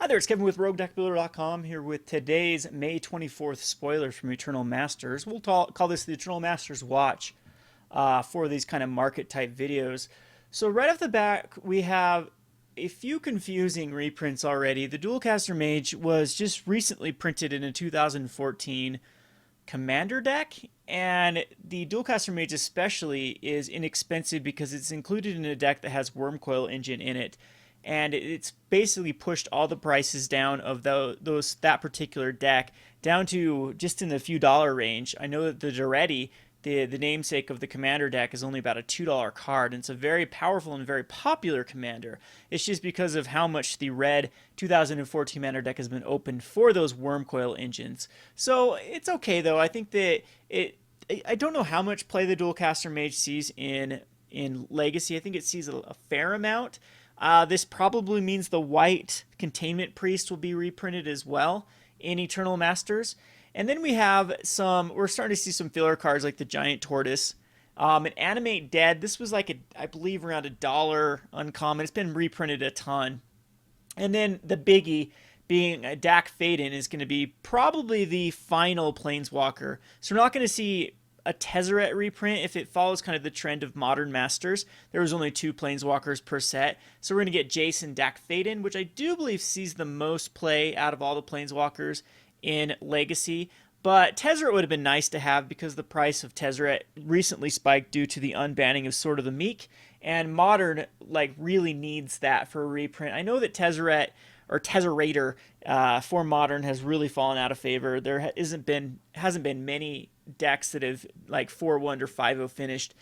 Hi there, it's Kevin with RogueDeckBuilder.com here with today's May 24th spoilers from Eternal Masters. We'll call this the Eternal Masters Watch for these kind of market type videos. So right off the bat, we have a few confusing reprints already. The Dualcaster Mage was just recently printed in a 2014 Commander deck, and the Dualcaster Mage especially is inexpensive because it's included in a deck that has Wormcoil Engine in it, and it's basically pushed all the prices down of that particular deck down to just in the few dollar range. I know that the Duretti, the namesake of the commander deck, is only about a $2 card, and it's a very powerful and very popular commander. It's just because of how much the red 2014 commander deck has been opened for those Wormcoil engines. So it's okay though. I think that I don't know how much play the Dualcaster Mage sees in Legacy. I think it sees a fair amount. This probably means the white Containment Priest will be reprinted as well in Eternal Masters. And then we're starting to see some filler cards like the Giant Tortoise. And Animate Dead, this was like, I believe around $1 uncommon. It's been reprinted a ton. And then the biggie being Dack Fayden is going to be probably the final Planeswalker. So we're not going to see a Tezzeret reprint if it follows kind of the trend of modern Masters. There was only 2 Planeswalkers per set. So we're going to get Jason Dack Fayden, which I do believe sees the most play out of all the Planeswalkers in Legacy. But Tezzeret would have been nice to have because the price of Tezzeret recently spiked due to the unbanning of Sword of the Meek, and Modern really needs that for a reprint. I know that Tezzeret or Tezzerator for Modern has really fallen out of favor. There hasn't been many decks that have 4-1 or 5-0 finished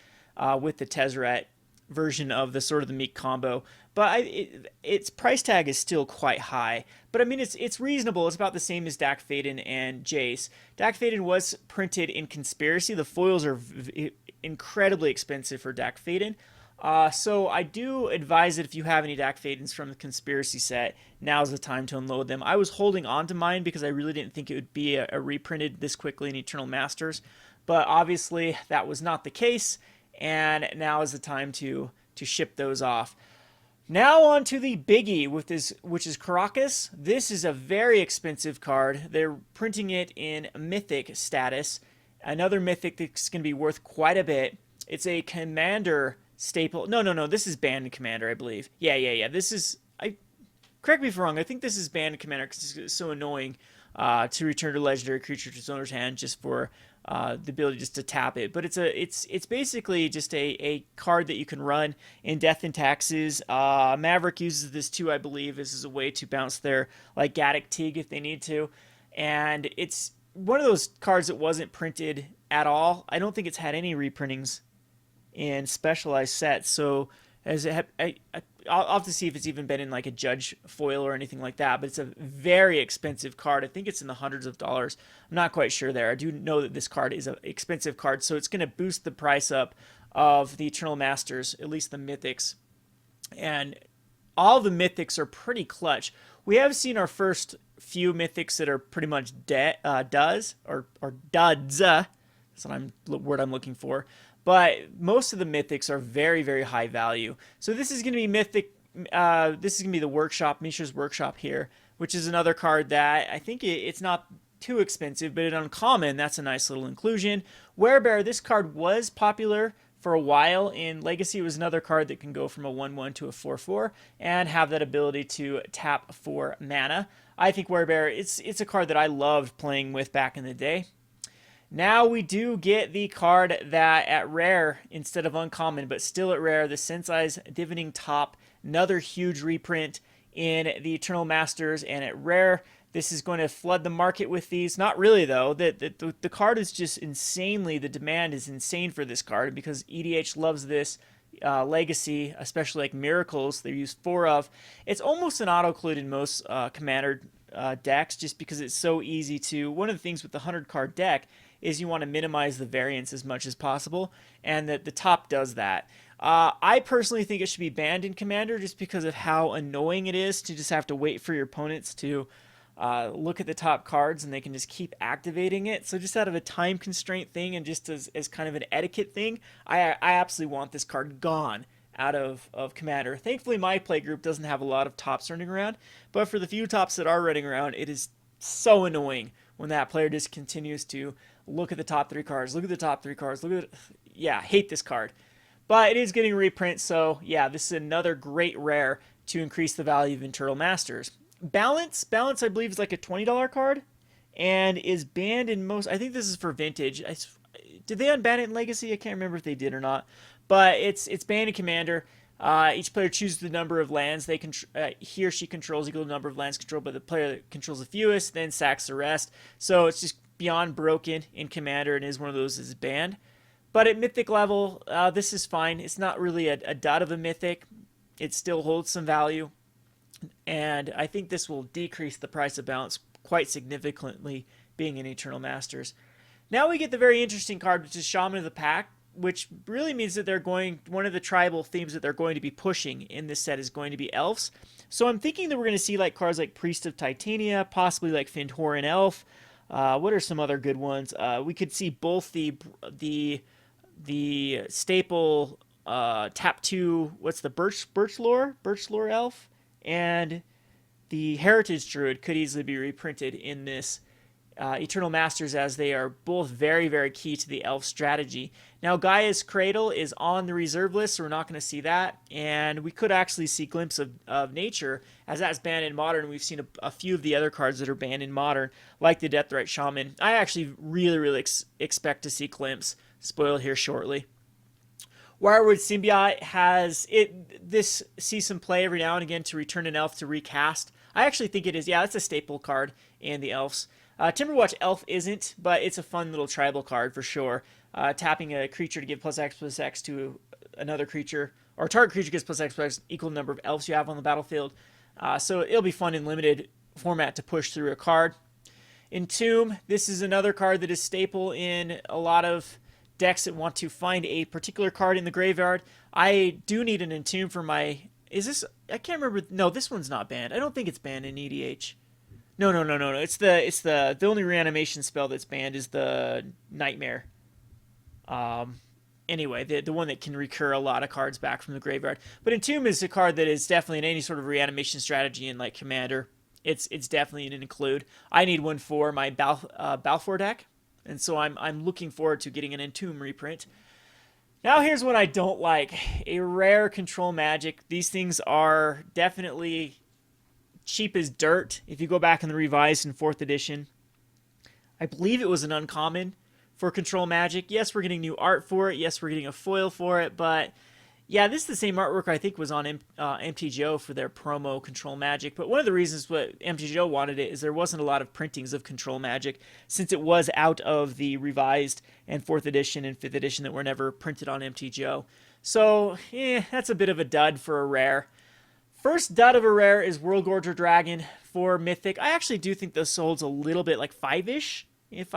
with the Tezzeret version of the Sword of the Meek combo, but its price tag is still quite high. But I mean, it's reasonable. It's about the same as Dack Fayden and Jace. Dack Fayden was printed in Conspiracy. The foils are incredibly expensive for Dack Fayden. So I do advise that if you have any Dack Faydens from the Conspiracy set, now's the time to unload them. I was holding on to mine because I really didn't think it would be a reprinted this quickly in Eternal Masters, but obviously that was not the case, and now is the time to ship those off. Now on to the biggie, which is Karakas. This is a very expensive card. They're printing it in Mythic status. Another Mythic that's going to be worth quite a bit. It's a Commander staple. No. This is Banned Commander, I believe. Yeah. This is... Correct me if I'm wrong. I think this is Banned Commander because it's so annoying to return a legendary creature to its owner's hand just for the ability just to tap it. But it's basically just a card that you can run in Death and Taxes. Maverick uses this too, I believe. This is a way to bounce their Gaddock Teague if they need to. And it's one of those cards that wasn't printed at all. I don't think it's had any reprintings in specialized sets. So I'll have to see if it's even been in a Judge foil or anything like that, but it's a very expensive card. I think it's in the hundreds of dollars. I'm not quite sure there. I do know that this card is an expensive card, so it's going to boost the price up of the Eternal Masters, at least the Mythics. And all the Mythics are pretty clutch. We have seen our first few Mythics that are pretty much duds. That's the word I'm looking for. But most of the Mythics are very, very high value. So this is going to be Mythic. This is going to be the Workshop, Mishra's Workshop here, which is another card that I think it's not too expensive, but at uncommon, that's a nice little inclusion. Werebear, this card was popular for a while in Legacy. It was another card that can go from a 1/1 to a 4/4 and have that ability to tap for mana. I think Werebear, it's a card that I loved playing with back in the day. Now we do get the card that at rare, instead of uncommon, but still at rare, the Sensei's Divining Top, another huge reprint in the Eternal Masters, and at rare, this is going to flood the market with these. Not really, though. The card is just insanely, the demand is insane for this card because EDH loves this Legacy, especially Miracles. They use 4 of. It's almost an auto-clued in most Commander decks just because it's so easy to... One of the things with the 100-card deck is you want to minimize the variance as much as possible, and that the top does that. I personally think it should be banned in Commander just because of how annoying it is to just have to wait for your opponents to look at the top cards and they can just keep activating it. So just out of a time constraint thing and just as kind of an etiquette thing, I absolutely want this card gone out of Commander. Thankfully, my play group doesn't have a lot of tops running around, but for the few tops that are running around, it is so annoying when that player just continues to look at the top 3 cards, look at the top 3 cards, look at it. Yeah, hate this card. But it is getting a reprint, so yeah, this is another great rare to increase the value of Eternal Masters. Balance, I believe, is like a $20 card, and is banned in most. I think this is for Vintage. Did they unban it in Legacy? I can't remember if they did or not. But it's banned in Commander. Each player chooses the number of lands he or she controls equal to the number of lands controlled by the player that controls the fewest, then sacks the rest. So it's just beyond broken in Commander, and is one of those that's banned. But at Mythic level, this is fine. It's not really a dud of a Mythic. It still holds some value. And I think this will decrease the price of balance quite significantly, being in Eternal Masters. Now we get the very interesting card, which is Shaman of the Pack, which really means that one of the tribal themes that they're going to be pushing in this set is going to be elves. So I'm thinking that we're going to see like cards like Priest of Titania, possibly like Findhoran Elf. What are some other good ones? We could see both the staple tap 2, what's the Birch Lore Elf, and the Heritage Druid could easily be reprinted in this Eternal Masters, as they are both very, very key to the elf strategy. Now, Gaia's Cradle is on the reserve list, so we're not going to see that. And we could actually see Glimpse of Nature, as that's banned in Modern. We've seen a few of the other cards that are banned in Modern, like the Deathrite Shaman. I actually really expect to see Glimpse. Spoil here shortly. Wirewood Symbiote this sees some play every now and again to return an elf to recast. I actually think it is. Yeah, it's a staple card in the elves. Timberwatch Elf isn't, but it's a fun little tribal card for sure. Tapping a creature to give +X/+X to another creature, or target creature gets +X/+X equal number of elves you have on the battlefield. So it'll be fun in limited format to push through a card. Entomb, this is another card that is staple in a lot of decks that want to find a particular card in the graveyard. I do need an Entomb for my... I can't remember. No, this one's not banned. I don't think it's banned in EDH. No. It's the only reanimation spell that's banned is the Nightmare. Anyway, the one that can recur a lot of cards back from the graveyard. But Entomb is a card that is definitely in any sort of reanimation strategy in like Commander. It's definitely an include. I need one for my Balfour deck, and so I'm looking forward to getting an Entomb reprint. Now here's what I don't like. A rare Control Magic. These things are definitely cheap as dirt. If you go back in the revised in 4th edition, I believe it was an uncommon for Control Magic. Yes, we're getting new art for it. Yes, we're getting a foil for it. But yeah, this is the same artwork I think was on MTGO for their promo Control Magic. But one of the reasons what MTGO wanted it is there wasn't a lot of printings of Control Magic, since it was out of the revised and 4th edition and 5th edition that were never printed on MTGO. So that's a bit of a dud for a rare. First dud of a rare is Worldgorger Dragon for Mythic. I actually do think this holds a little bit like 5-ish, if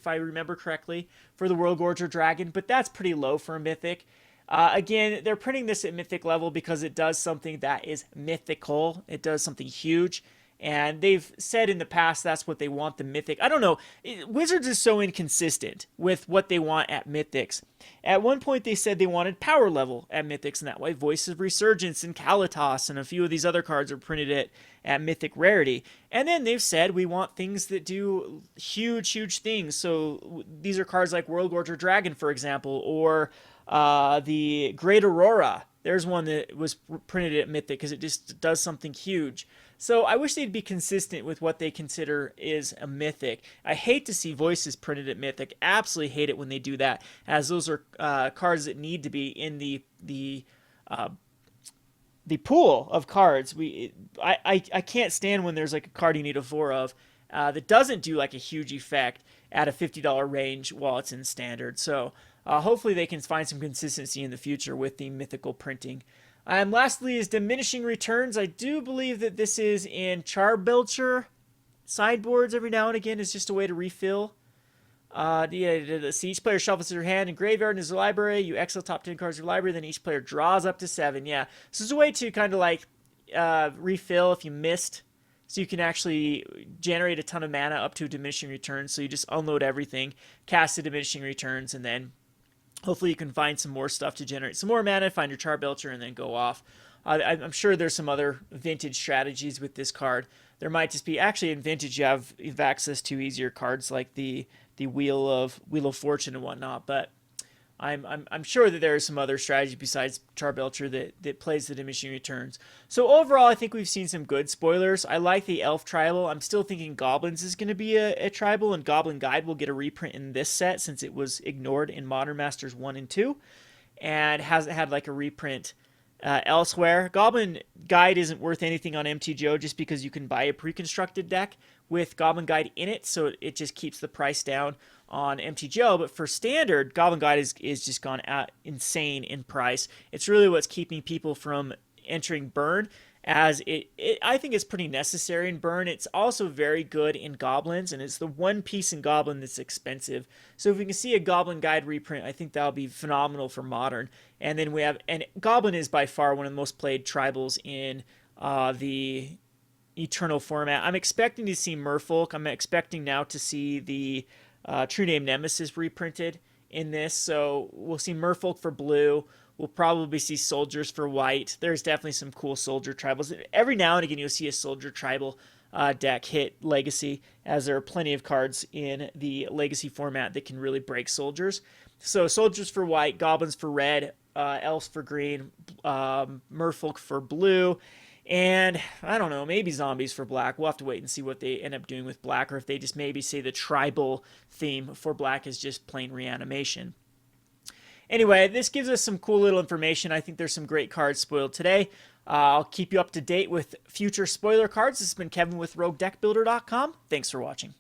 I remember correctly, for the Worldgorger Dragon, but that's pretty low for a Mythic. Again, they're printing this at Mythic level because it does something that is mythical. It does something huge. And they've said in the past that's what they want the Mythic. I don't know. Wizards is so inconsistent with what they want at Mythics. At one point they said they wanted power level at Mythics, and that way Voice of Resurgence and Kalitas and a few of these other cards are printed at Mythic rarity. And then they've said we want things that do huge things. So these are cards like Worldgorger Dragon, for example, or the Great Aurora. There's one that was printed at Mythic because it just does something huge. So I wish they'd be consistent with what they consider is a Mythic. I hate to see Voices printed at Mythic. Absolutely hate it when they do that, as those are cards that need to be in the pool of cards. I can't stand when there's like a card you need a 4 of that doesn't do like a huge effect at a $50 range while it's in Standard. So hopefully they can find some consistency in the future with the mythical printing. And lastly is Diminishing Returns. I do believe that this is in Charbelcher sideboards every now and again. It's just a way to refill. See, each player shuffles their hand and graveyard in his library. You exile top 10 cards of your library, then each player draws up to 7. Yeah, so it's a way to kind of like refill if you missed. So you can actually generate a ton of mana up to Diminishing Returns. So you just unload everything, cast the Diminishing Returns, and then Hopefully you can find some more stuff to generate some more mana, find your Charbelcher, and then go off. I'm sure there's some other vintage strategies with this card. There might just be, actually in vintage you have access to easier cards like the Wheel of Fortune and whatnot, but I'm sure that there is some other strategy besides Charbelcher that plays the diminishing returns. So overall, I think we've seen some good spoilers. I like the Elf tribal. I'm still thinking Goblins is going to be a tribal, and Goblin Guide will get a reprint in this set since it was ignored in Modern Masters 1 and 2, and hasn't had like a reprint elsewhere. Goblin Guide isn't worth anything on MTGO just because you can buy a pre-constructed deck with Goblin Guide in it, so it just keeps the price down on MTGO. But for Standard, Goblin Guide is just gone out insane in price. It's really what's keeping people from entering Burn, as I think it's pretty necessary in Burn. It's also very good in Goblins, and it's the one piece in Goblin that's expensive. So if we can see a Goblin Guide reprint, I think that'll be phenomenal for Modern. And then and Goblin is by far one of the most played tribals in the Eternal format. I'm expecting to see Merfolk. I'm expecting now to see the True Name Nemesis reprinted in this. So we'll see Merfolk for blue. We'll probably see soldiers for white. There's definitely some cool soldier tribals. Every now and again, you'll see a soldier tribal deck hit Legacy, as there are plenty of cards in the Legacy format that can really break soldiers. So soldiers for white, goblins for red, elves for green, merfolk for blue, and I don't know, maybe zombies for black. We'll have to wait and see what they end up doing with black, or if they just maybe say the tribal theme for black is just plain reanimation. Anyway, this gives us some cool little information. I think there's some great cards spoiled today. I'll keep you up to date with future spoiler cards. This has been Kevin with RogueDeckBuilder.com. Thanks for watching.